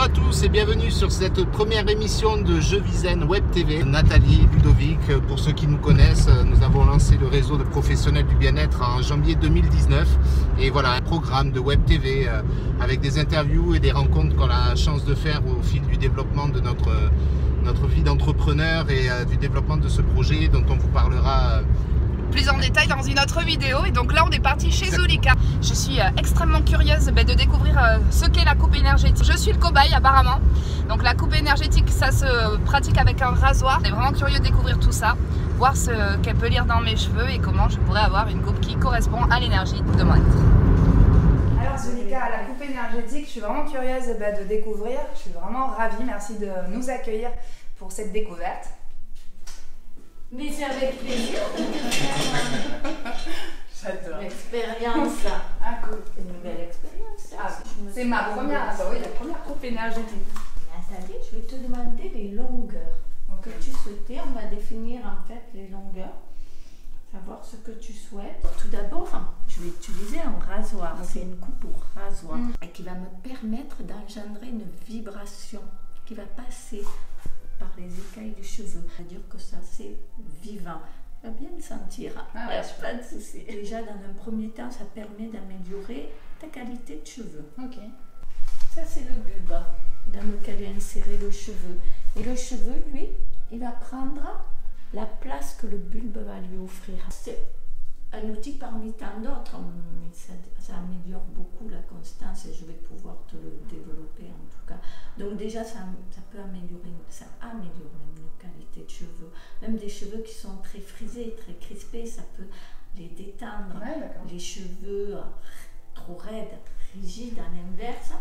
à tous et bienvenue sur cette première émission de Je Visaine Web TV. Nathalie, Ludovic, pour ceux qui nous connaissent, nous avons lancé le réseau de professionnels du bien-être en janvier 2019. Et voilà, un programme de Web TV avec des interviews et des rencontres qu'on a la chance de faire au fil du développement de notre vie d'entrepreneur et du développement de ce projet dont on vous parlera plus en détail dans une autre vidéo. Et donc là on est parti chez Zulika. Je suis extrêmement curieuse de découvrir ce qu'est la coupe énergétique. Je suis le cobaye apparemment. Donc la coupe énergétique, ça se pratique avec un rasoir. Je suis vraiment curieux de découvrir tout ça, voir ce qu'elle peut lire dans mes cheveux et comment je pourrais avoir une coupe qui correspond à l'énergie de mon être. Alors Zulika, la coupe énergétique, je suis vraiment curieuse de découvrir. Je suis vraiment ravie, merci de nous accueillir pour cette découverte. Mais c'est avec plaisir de faire J'adore. l'expérience. Ah cool. Une nouvelle expérience. Ah, c'est ma première, la première coupe énergétique. Nathalie, je vais te demander les longueurs que tu souhaitais. On va définir en fait les longueurs, savoir ce que tu souhaites. Tout d'abord, je vais utiliser un rasoir. C'est une coupe au rasoir et qui va me permettre d'engendrer une vibration qui va passer par les écailles du cheveu. C'est-à-dire que ça c'est vivant. Tu vas bien le sentir. Ah ouais, pas de souci. Déjà dans un premier temps, ça permet d'améliorer ta qualité de cheveux. Ok. Ça c'est le bulbe dans lequel est inséré le cheveu. Et le cheveu, lui, il va prendre la place que le bulbe va lui offrir. C'est un outil parmi tant d'autres, mais ça améliore beaucoup la constance et je vais pouvoir te le développer en tout cas. Donc déjà, ça peut améliorer, ça améliore même la qualité de cheveux. Même des cheveux qui sont très frisés, très crispés, ça peut les détendre. Ouais, les cheveux trop raides, rigides, à l'inverse,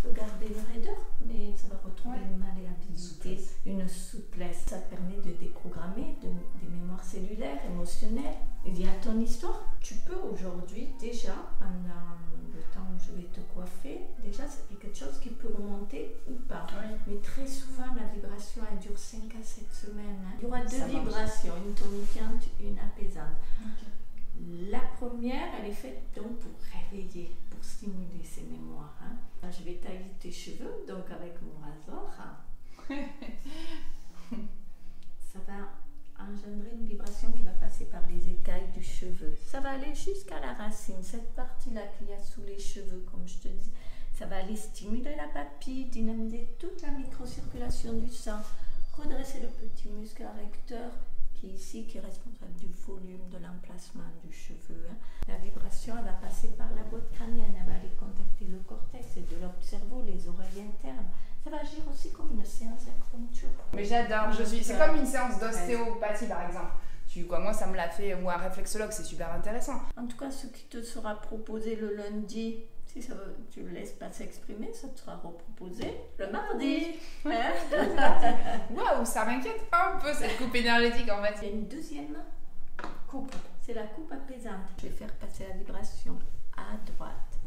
peut garder une raideur, mais ça va retrouver une malléabilité, une souplesse. Ça permet de déprogrammer des mémoires cellulaires, émotionnelles. Il y a ton histoire. Tu peux aujourd'hui, déjà, pendant le temps où je vais te coiffer, déjà c'est quelque chose qui peut remonter ou pas. Oui. Mais très souvent, la vibration, elle dure 5 à 7 semaines. Il y aura deux vibrations, une tonifiante, une apaisante. Okay. La première, elle est faite donc pour réveiller, pour stimuler ces mémoires. Je vais tailler tes cheveux, donc avec mon rasoir. Ça va engendrer une vibration qui va passer par les écailles du cheveu. Ça va aller jusqu'à la racine, cette partie-là qu'il y a sous les cheveux, comme je te dis. Ça va aller stimuler la papille, dynamiser toute la microcirculation du sang, redresser le petit muscle recteur, qui est ici, qui est responsable du volume, de l'emplacement du cheveu. La vibration, elle va passer par la boîte crânienne, elle va aller contacter le cortex et de l'autre cerveau, les oreilles internes. Ça va agir aussi comme une séance d'acupuncture. Mais j'adore, c'est comme une séance d'ostéopathie par exemple. Moi ça me l'a fait, ou un réflexologue, c'est super intéressant. En tout cas, ce qui te sera proposé le lundi, si tu ne le laisses pas s'exprimer, ça te sera reproposé le mardi. Waouh, ça m'inquiète un peu cette coupe énergétique en fait. Il y a une deuxième coupe, c'est la coupe apaisante. Je vais faire passer la vibration à droite,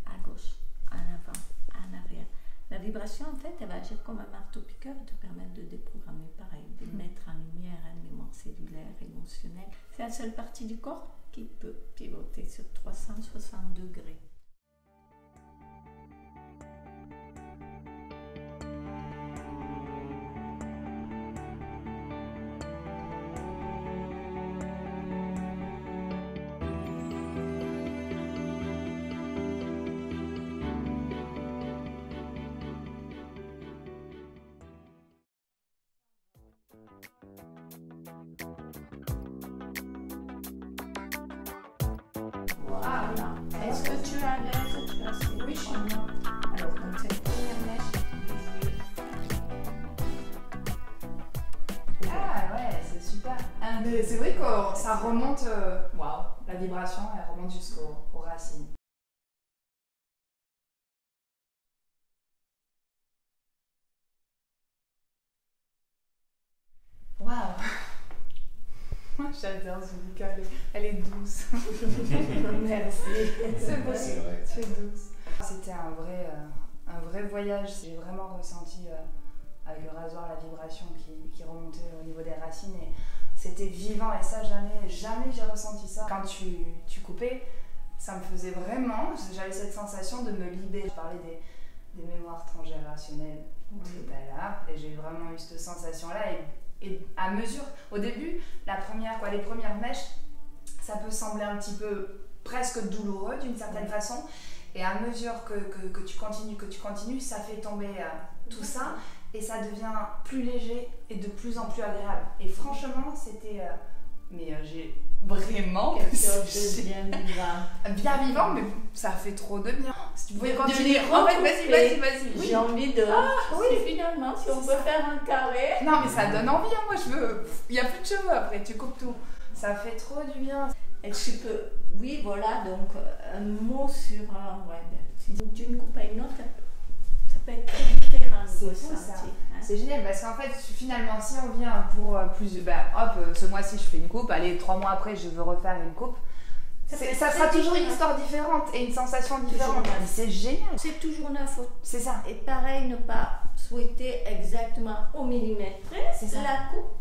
à gauche, en avant, en arrière. La vibration, en fait, elle va agir comme un marteau-piqueur et te permettre de déprogrammer pareil, de mettre en lumière une mémoire cellulaire, émotionnelle. C'est la seule partie du corps qui peut pivoter sur 360 degrés. Voilà. Est-ce que tu es à l'aise? Tu as assez. Oui, je suis bien. Alors, donc cette première mèche. Ah ouais, c'est super. Mais c'est vrai que ça remonte, waouh, la vibration, elle remonte jusqu'aux racines. Waouh. J'adore Zulika, elle est douce. Merci. C'est beau, tu es douce. C'était un vrai voyage. J'ai vraiment ressenti avec le rasoir la vibration qui remontait au niveau des racines. Et c'était vivant et ça, jamais j'ai ressenti ça. Quand tu coupais, ça me faisait vraiment, j'avais cette sensation de me libérer. Je parlais des mémoires transgénérationnelles tout à l'heure. Et j'ai vraiment eu cette sensation-là. Et à mesure, au début, les premières mèches, ça peut sembler un petit peu presque douloureux d'une certaine façon. Et à mesure que tu continues, ça fait tomber tout ça. Et ça devient plus léger et de plus en plus agréable. Et franchement, c'était... j'ai vraiment... Quelque chose de bien vivant. Bien vivant, mais ça fait trop de bien. Si tu pouvais continuer... En fait, vas-y. Oui. J'ai envie de... oui, finalement, si on peut faire un carré... Non, mais ça donne envie, hein. Moi je veux... Il n'y a plus de cheveux après, tu coupes tout. Ça fait trop du bien. Et tu peux... Oui, voilà, donc un mot sur... si d'une coupe à une autre, ça peut être très différent. C'est fou ça. C'est génial parce qu'en fait, finalement, si on vient pour ce mois-ci je fais une coupe, allez, 3 mois après je veux refaire une coupe, ça sera toujours une histoire différente et une sensation différente. C'est génial. C'est toujours neuf. C'est ça. Et pareil, ne pas souhaiter exactement au millimètre près. C'est ça. La coupe.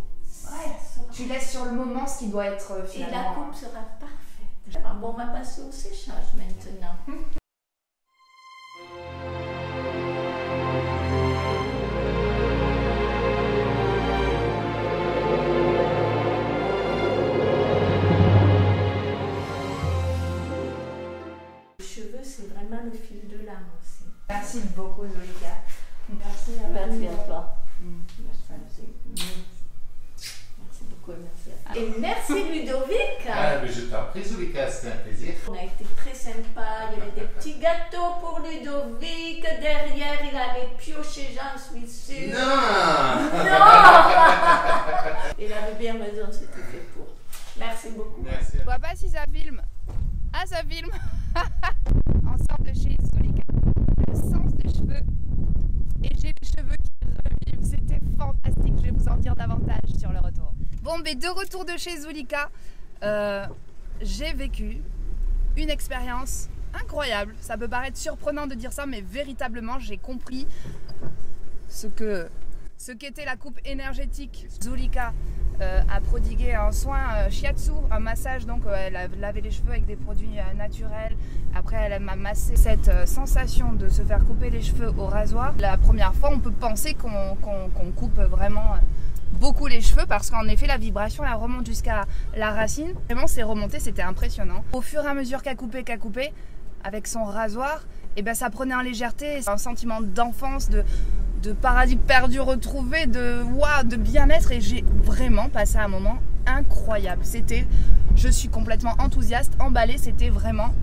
Ouais. Tu laisses sur le moment ce qui doit être finalement. Et la coupe sera parfaite. Bon, on va passer au séchage maintenant. C'est vraiment le fil de l'âme aussi. Merci beaucoup, Zolika. Merci à toi. Merci beaucoup, merci à toi. Et merci Ludovic. Mais je t'en prie, Zolika, c'était un plaisir. On a été très sympa, il y avait des petits gâteaux pour Ludovic. Derrière, il allait piocher, j'en suis sûre. Non. Il avait bien raison, c'était fait pour. Merci beaucoup. Merci. Je vois pas si ça filme. Ah, ça filme. On sort de chez Zolika. Le sens des cheveux. Et j'ai les cheveux qui revivent. C'était fantastique. Je vais vous en dire davantage sur le retour. Bon, mais de retour de chez Zolika, j'ai vécu une expérience incroyable. Ça peut paraître surprenant de dire ça, mais véritablement, j'ai compris ce qu'était la coupe énergétique. Zolika a prodigué un soin shiatsu, un massage, donc elle a lavé les cheveux avec des produits naturels. Après elle m'a massé. Cette sensation de se faire couper les cheveux au rasoir, la première fois on peut penser qu'on coupe vraiment beaucoup les cheveux parce qu'en effet la vibration elle remonte jusqu'à la racine. Vraiment c'est remonté, c'était impressionnant. Au fur et à mesure qu'elle coupait avec son rasoir, et ben ça prenait en légèreté, un sentiment d'enfance, de paradis perdu retrouvé, de bien-être, et j'ai vraiment passé un moment incroyable. Je suis complètement enthousiaste, emballée, c'était vraiment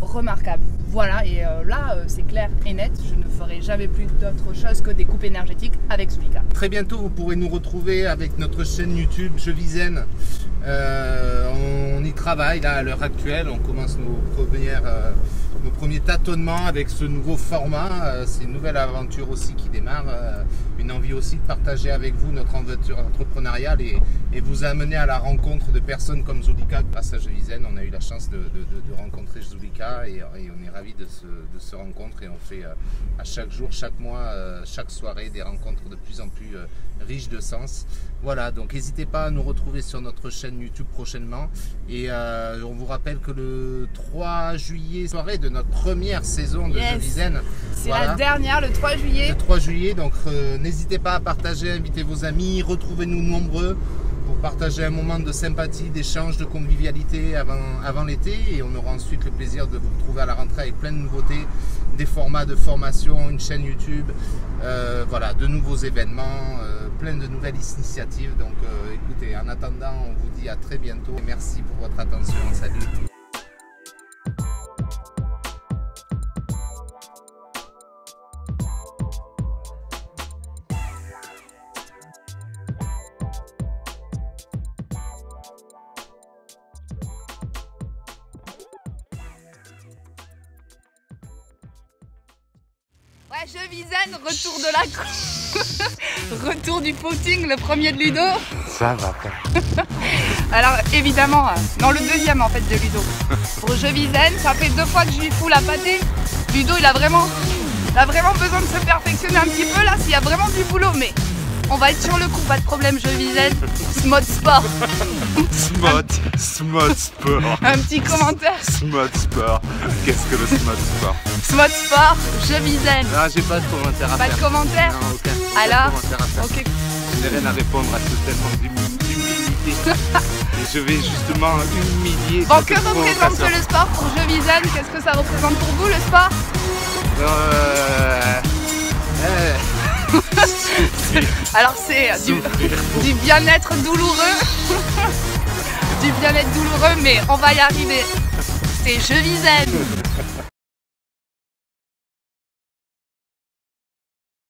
remarquable. Voilà, et là c'est clair et net, je ne ferai jamais plus d'autre chose que des coupes énergétiques avec Zolika. Très bientôt vous pourrez nous retrouver avec notre chaîne YouTube Je Vis Zen. On y travaille là à l'heure actuelle, on commence nos premiers tâtonnements avec ce nouveau format. C'est une nouvelle aventure aussi qui démarre, une envie aussi de partager avec vous notre aventure entrepreneuriale et vous amener à la rencontre de personnes comme Zolika. Grâce à Je Vis Zen, on a eu la chance de rencontrer Zolika et on est ravis de se rencontrer et on fait à chaque jour, chaque mois, chaque soirée des rencontres de plus en plus riches de sens. Voilà, donc n'hésitez pas à nous retrouver sur notre chaîne YouTube prochainement et on vous rappelle que le 3 juillet, soirée de notre première saison de Je Vis Zen. C'est la dernière, le 3 juillet. Le 3 juillet, donc n'hésitez pas à partager, inviter vos amis, retrouvez-nous nombreux pour partager un moment de sympathie, d'échange, de convivialité avant l'été et on aura ensuite le plaisir de vous retrouver à la rentrée avec plein de nouveautés, des formats de formation, une chaîne YouTube, voilà, de nouveaux événements, plein de nouvelles initiatives. Donc écoutez, en attendant, on vous dit à très bientôt. Merci pour votre attention. Salut. Ouais, Je Vis Zen, retour de la retour du footing, le premier de Ludo. Ça va pas. Alors évidemment, non, le deuxième en fait de Ludo. Pour Je Vis Zen, ça fait 2 fois que je lui fous la pâtée. Ludo il a vraiment besoin de se perfectionner un petit peu là, s'il y a vraiment du boulot, mais On va être sur le coup, pas de problème, je visais Smod Sport. Smod Sport. Un petit commentaire. Smod Sport. Qu'est-ce que le Smod Sport? Smod Sport, je visais. Non, j'ai pas de commentaire à Pas faire. de commentaire. Non, aucun Alors, commentaire à faire. ok. Je n'ai rien à répondre à ce thème d'humilité. Et je vais justement humilier. Bon, cette que représente provocation. le sport pour Je Visaine? Qu'est-ce que ça représente pour vous, le sport? Alors c'est du bien-être douloureux. Du bien-être douloureux, mais on va y arriver. C'est Je Visaine.